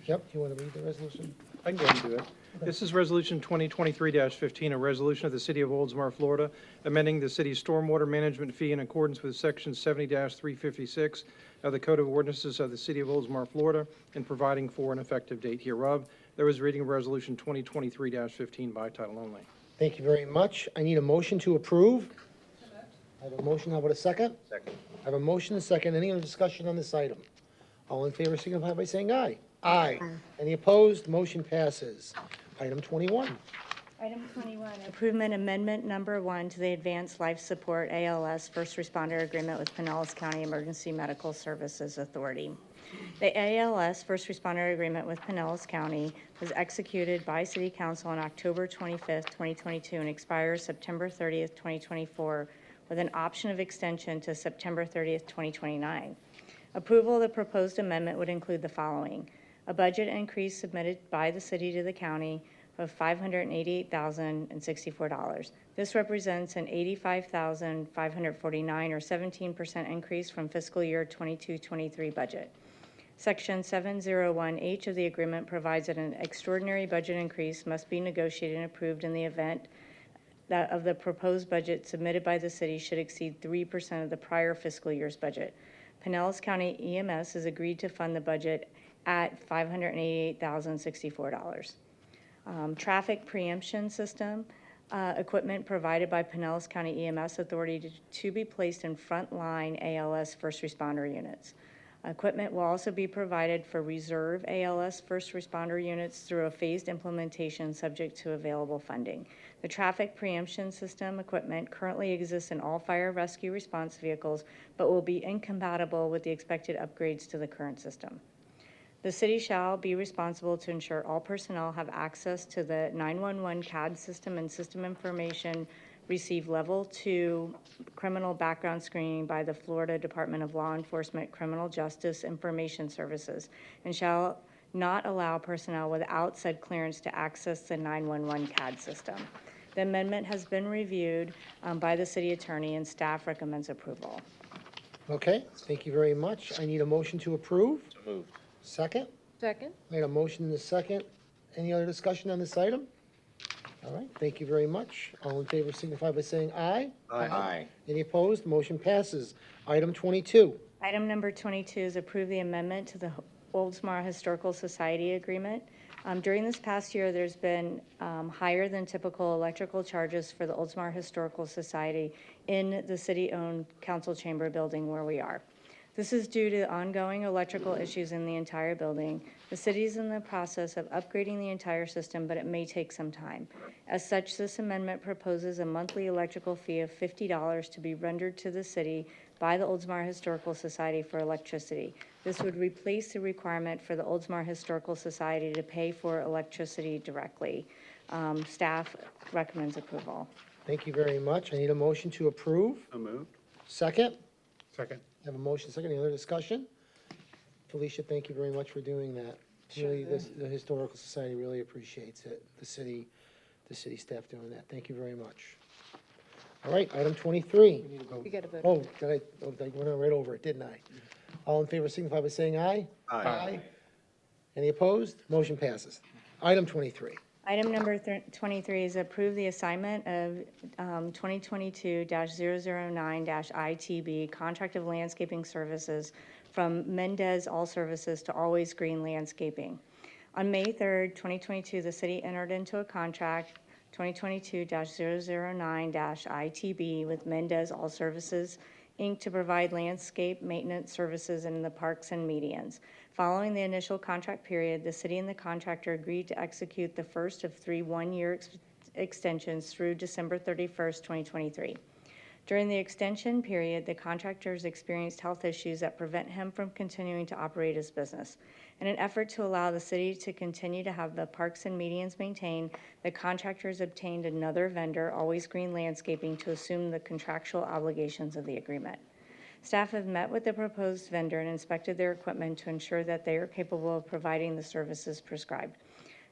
Yep, do you want to read the resolution? I can go and do it. This is Resolution 2023-15, a resolution of the City of Oldsmar, Florida, amending the city's stormwater management fee in accordance with Section 70-356 of the Code of Ordinances of the City of Oldsmar, Florida, and providing for an effective date hereof. There was reading of Resolution 2023-15 by title only. Thank you very much. I need a motion to approve. I have a motion, how about a second? Second. I have a motion, and a second. Any other discussion on this item? All in favor signify by saying aye. Aye. Any opposed? Motion passes. Item 21. Item 21, Improvement Amendment Number 1 to the Advanced Life Support ALS First Responder Agreement with Pinellas County Emergency Medical Services Authority. The ALS First Responder Agreement with Pinellas County was executed by City Council on October 25th, 2022, and expires September 30th, 2024, with an option of extension to September 30th, 2029. Approval of the proposed amendment would include the following: a budget increase submitted by the city to the county of $588,064. This represents an $85,549 or 17% increase from fiscal year 22-23 budget. Section 701H of the agreement provides that an extraordinary budget increase must be negotiated and approved in the event that of the proposed budget submitted by the city should exceed 3% of the prior fiscal year's budget. Pinellas County EMS has agreed to fund the budget at $588,064. Traffic preemption system equipment provided by Pinellas County EMS Authority to be placed in frontline ALS first responder units. Equipment will also be provided for reserve ALS first responder units through a phased implementation subject to available funding. The traffic preemption system equipment currently exists in all fire rescue response vehicles, but will be incompatible with the expected upgrades to the current system. The city shall be responsible to ensure all personnel have access to the 911 CAD system and system information, receive level 2 criminal background screening by the Florida Department of Law Enforcement Criminal Justice Information Services, and shall not allow personnel without said clearance to access the 911 CAD system. The amendment has been reviewed by the city attorney, and staff recommends approval. Okay, thank you very much. I need a motion to approve. So moved. Second? Second? I had a motion and a second. Any other discussion on this item? All right, thank you very much. All in favor signify by saying aye. Aye. Any opposed? Motion passes. Item 22. Item number 22 is approve the amendment to the Oldsmar Historical Society Agreement. During this past year, there's been higher than typical electrical charges for the Oldsmar Historical Society in the city-owned council chamber building where we are. This is due to ongoing electrical issues in the entire building. The city is in the process of upgrading the entire system, but it may take some time. As such, this amendment proposes a monthly electrical fee of $50 to be rendered to the city by the Oldsmar Historical Society for electricity. This would replace the requirement for the Oldsmar Historical Society to pay for electricity directly. Staff recommends approval. Thank you very much. I need a motion to approve. So moved. Second? Second. I have a motion, second. Any other discussion? Felicia, thank you very much for doing that. Really, the Historical Society really appreciates it. The city staff doing that. Thank you very much. All right, item 23. You got to vote. Oh, I went right over it, didn't I? All in favor signify by saying aye. Aye. Any opposed? Motion passes. Item 23. Item number 23 is approve the assignment of 2022-009-ITB Contract of Landscaping Services from Mendez All Services to Always Green Landscaping. On May 3rd, 2022, the city entered into a contract 2022-009-ITB with Mendez All Services, Inc. to provide landscape maintenance services in the parks and medians. Following the initial contract period, the city and the contractor agreed to execute the first of 3 one-year extensions through December 31st, 2023. During the extension period, the contractors experienced health issues that prevent him from continuing to operate his business. In an effort to allow the city to continue to have the parks and medians maintained, the contractors obtained another vendor, Always Green Landscaping, to assume the contractual obligations of the agreement. Staff have met with the proposed vendor and inspected their equipment to ensure that they are capable of providing the services prescribed.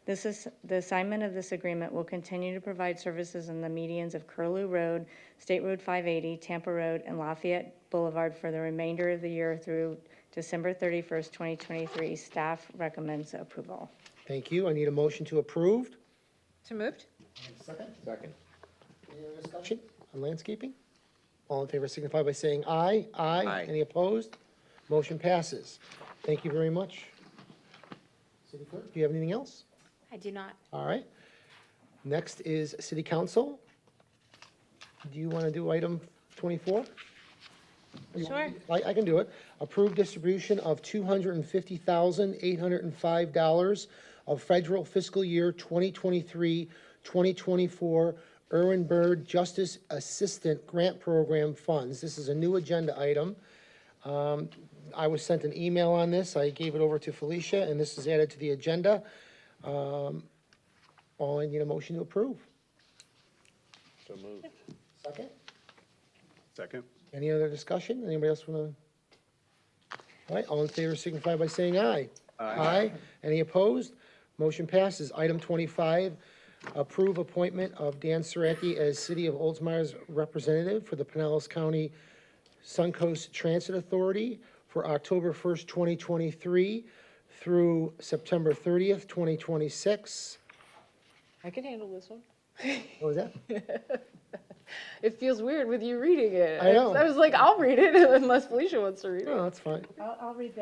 The assignment of this agreement will continue to provide services in the medians of Curlew Road, State Road 580, Tampa Road, and Lafayette Boulevard for the remainder of the year through December 31st, 2023. Staff recommends approval. Thank you. I need a motion to approve. So moved? Second. Second. Any other discussion on landscaping? All in favor signify by saying aye. Aye. Any opposed? Motion passes. Thank you very much. City Clerk, do you have anything else? I do not. All right. Next is City Council. Do you want to do item 24? Sure. I can do it. Approve distribution of $250,805 of federal fiscal year 2023-2024 Irwin Byrd Justice Assistant Grant Program funds. This is a new agenda item. I was sent an email on this. I gave it over to Felicia, and this is added to the agenda. All I need a motion to approve. So moved. Second? Second. Any other discussion? Anybody else want to? All right, all in favor signify by saying aye. Aye. Any opposed? Motion passes. Item 25, approve appointment of Dan Saracki as City of Oldsmar's representative for the Pinellas County Suncoast Transit Authority for October 1st, 2023 through September 30th, 2026. I can handle this one. What was that? It feels weird with you reading it. I know. I was like, I'll read it unless Felicia wants to read it. No, that's fine. I'll read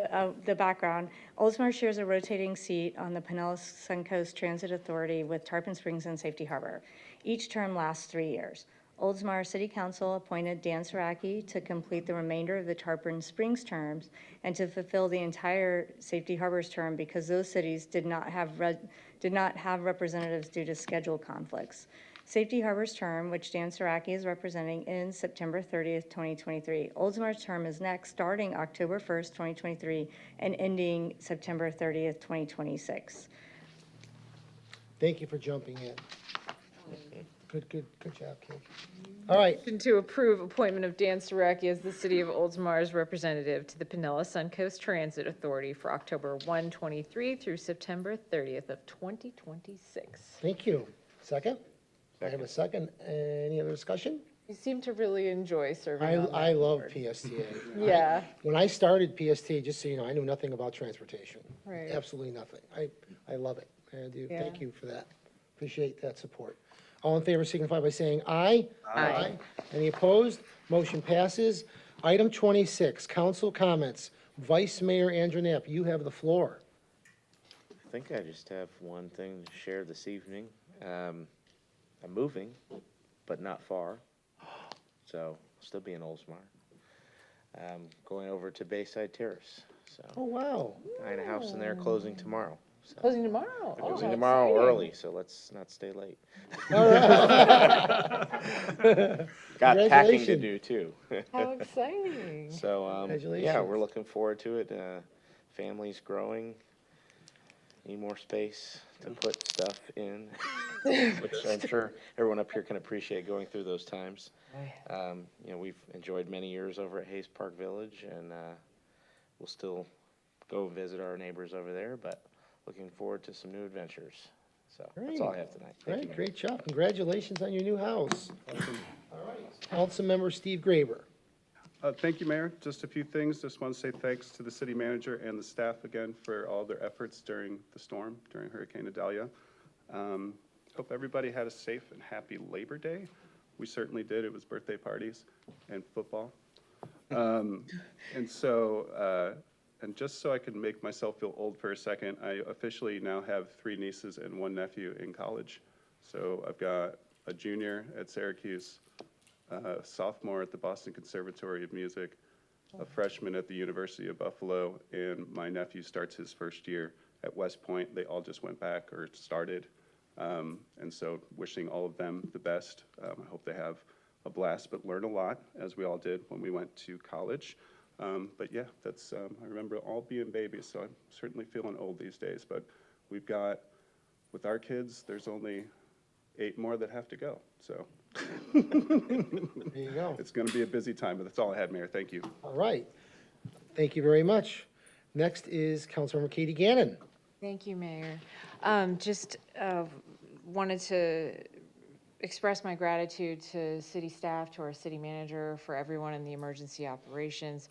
the background. Oldsmar shares a rotating seat on the Pinellas Suncoast Transit Authority with Tarpon Springs and Safety Harbor. Each term lasts 3 years. Oldsmar City Council appointed Dan Saraki to complete the remainder of the Tarpon Springs terms and to fulfill the entire Safety Harbors term because those cities did not have representatives due to schedule conflicts. Safety Harbors term, which Dan Saraki is representing, ends September 30th, 2023. Oldsmar's term is next, starting October 1st, 2023, and ending September 30th, 2026. Thank you for jumping in. Good job, Kate. All right, Motion to approve appointment of Dan Saraki as the City of Oldsmar's representative to the Pinellas Suncoast Transit Authority for October 1, 23 through September 30th of 2026. thank you. Second? I have a second. Any other discussion? You seem to really enjoy serving on that I love board. PSTA. Yeah. When I started PSTA, just so you know, I knew nothing about transportation. Right. Absolutely nothing. I love it. I do. Yeah. Thank you for that. Appreciate that support. All in favor signify by saying aye. Aye. Any opposed? Motion passes. Item 26, council comments. Vice Mayor Andrew Knapp, you have the floor. I think I just have one thing to share this evening. I'm moving, but not far, so I'll still be in Oldsmar. Going over to Bayside Terrace, so Oh, wow. buying a house in there, closing tomorrow. So Closing tomorrow. we're Oh, closing how tomorrow exciting. early, so let's not stay late. All right. Got packing to Congratulations. do too. How exciting. So, yeah, Congratulations. we're looking forward to it. Family's growing. Need more space to put stuff in, which I'm sure everyone up here can appreciate going through those times. We've enjoyed many years over at Hayes Park Village, and we'll still go visit our neighbors over there, but looking forward to some new adventures. So that's all I have tonight. Thank you, Mayor. Great job. Congratulations on your new house. All right. Councilmember Steve Graber. Thank you, Mayor. Just a few things. Just want to say thanks to the city manager and the staff again for all their efforts during the storm, during Hurricane Idalia. Hope everybody had a safe and happy Labor Day. We certainly did. It was birthday parties and football. And just so I can make myself feel old for a second, I officially now have 3 nieces and 1 nephew in college. So I've got a junior at Syracuse, a sophomore at the Boston Conservatory of Music, a freshman at the University of Buffalo, and my nephew starts his first year at West Point. They all just went back or started. And so wishing all of them the best. I hope they have a blast, but learn a lot, as we all did when we went to college. But yeah, that's, I remember all being babies, so I'm certainly feeling old these days. But we've got, with our kids, there's only 8 more that have to go, so. There you go. It's going to be a busy time, but that's all I had, Mayor. Thank you. All right. Thank you very much. Next is Councilmember Katie Gannon. Thank you, Mayor. Just wanted to express my gratitude to city staff, to our city manager, for everyone in the emergency operations,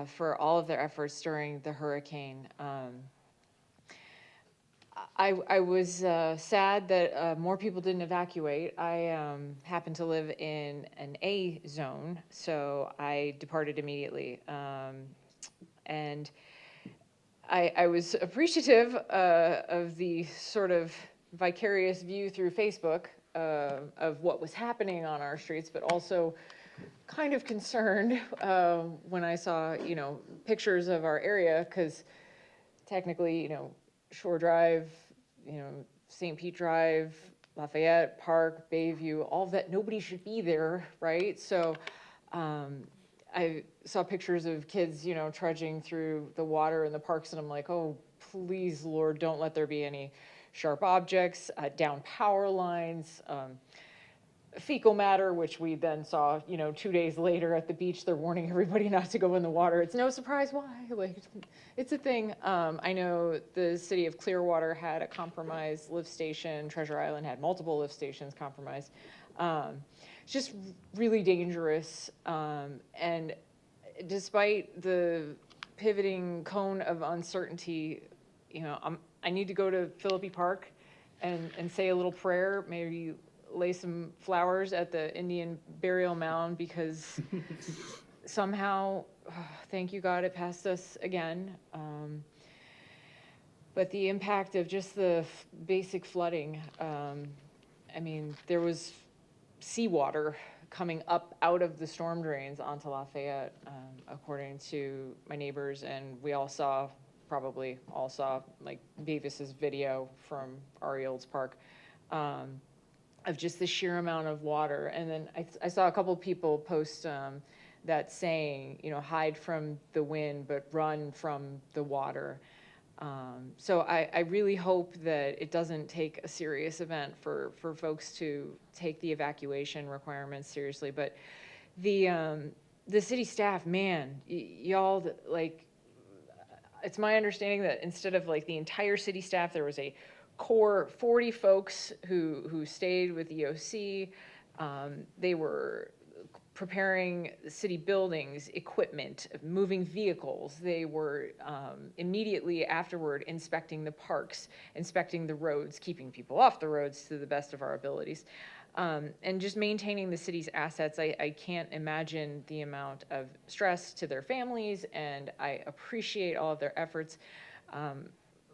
for all of their efforts during the hurricane. I was sad that more people didn't evacuate. I happen to live in an A zone, so I departed immediately. And I was appreciative of the sort of vicarious view through Facebook of what was happening on our streets, but also kind of concerned when I saw, pictures of our area, because technically, Shore Drive, St. Pete Drive, Lafayette Park, Bayview, all of that, nobody should be there, right? So I saw pictures of kids, trudging through the water in the parks, and I'm like, oh, please, Lord, don't let there be any sharp objects, down power lines, fecal matter, which we then saw, 2 days later at the beach. They're warning everybody not to go in the water. It's no surprise why. Like, it's a thing. I know the city of Clearwater had a compromised lift station. Treasure Island had multiple lift stations compromised. It's just really dangerous. And despite the pivoting cone of uncertainty, I need to go to Philippi Park and say a little prayer, maybe lay some flowers at the Indian burial mound, because somehow, thank you God, it passed us again. But the impact of just the basic flooding, there was seawater coming up out of the storm drains onto Lafayette, according to my neighbors, and we all saw, probably all saw, like Beavis's video from Ariel's Park, of just the sheer amount of water. And then I saw a couple people post that saying, you know, hide from the wind, but run from the water. So I really hope that it doesn't take a serious event for folks to take the evacuation requirements seriously. But the city staff, man, y'all, like, it's my understanding that instead of like the entire city staff, there was a core 40 folks who stayed with EOC. They were preparing city buildings, equipment, moving vehicles. They were immediately afterward inspecting the parks, inspecting the roads, keeping people off the roads to the best of our abilities, and just maintaining the city's assets. I can't imagine the amount of stress to their families, and I appreciate all of their efforts.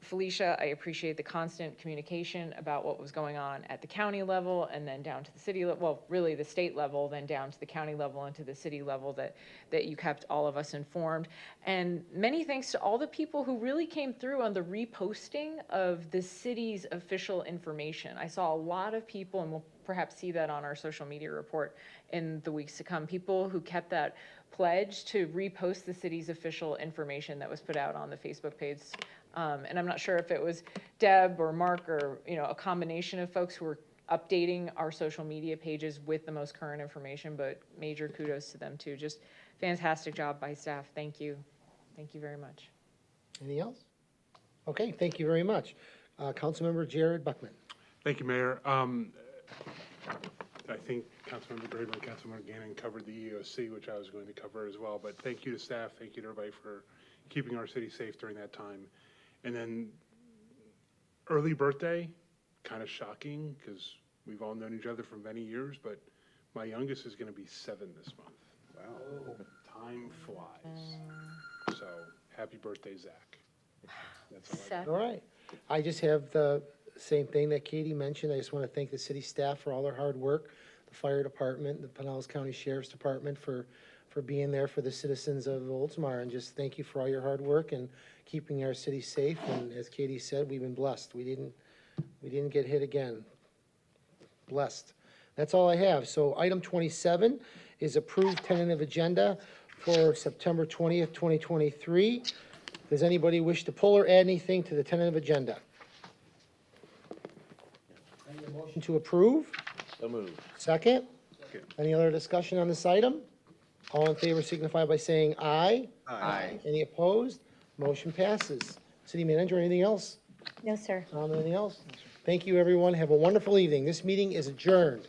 Felicia, I appreciate the constant communication about what was going on at the county level and then down to the city level, well, really the state level, then down to the county level and to the city level, that you kept all of us informed. And many thanks to all the people who really came through on the reposting of the city's official information. I saw a lot of people, and we'll perhaps see that on our social media report in the weeks to come, people who kept that pledge to repost the city's official information that was put out on the Facebook page. And I'm not sure if it was Deb or Mark or, you know, a combination of folks who were updating our social media pages with the most current information, but major kudos to them too. Just fantastic job by staff. Thank you. Thank you very much. Anything else? Okay, thank you very much. Councilmember Jared Buckman. Thank you, Mayor. I think Councilmember Graber and Councilmember Gannon covered the EOC, which I was going to cover as well, but thank you to staff, thank you to everybody for keeping our city safe during that time. And then early birthday, kind of shocking because we've all known each other for many years, but my youngest is going to be 7 this month. Wow. Time flies. So happy birthday, Zach. That's all All right. I just have the same thing that Katie mentioned. I just want to thank the city staff for all their hard work, the fire department, the Pinellas County Sheriff's Department for being there for the citizens of Oldsmar, and just thank you for all your hard work and keeping our city safe. And as Katie said, we've been blessed. We didn't get hit again. Blessed. That's all I have. So item 27 is approved tentative agenda for September 20th, 2023. Does anybody wish to pull or add anything to the tentative agenda? Any motion to approve? So moved. Second? Any other discussion on this item? All in favor signify by saying aye. Aye. Any opposed? Motion passes. City Manager, anything else? No, sir. Anything else? Thank you, everyone. Have a wonderful evening. This meeting is adjourned.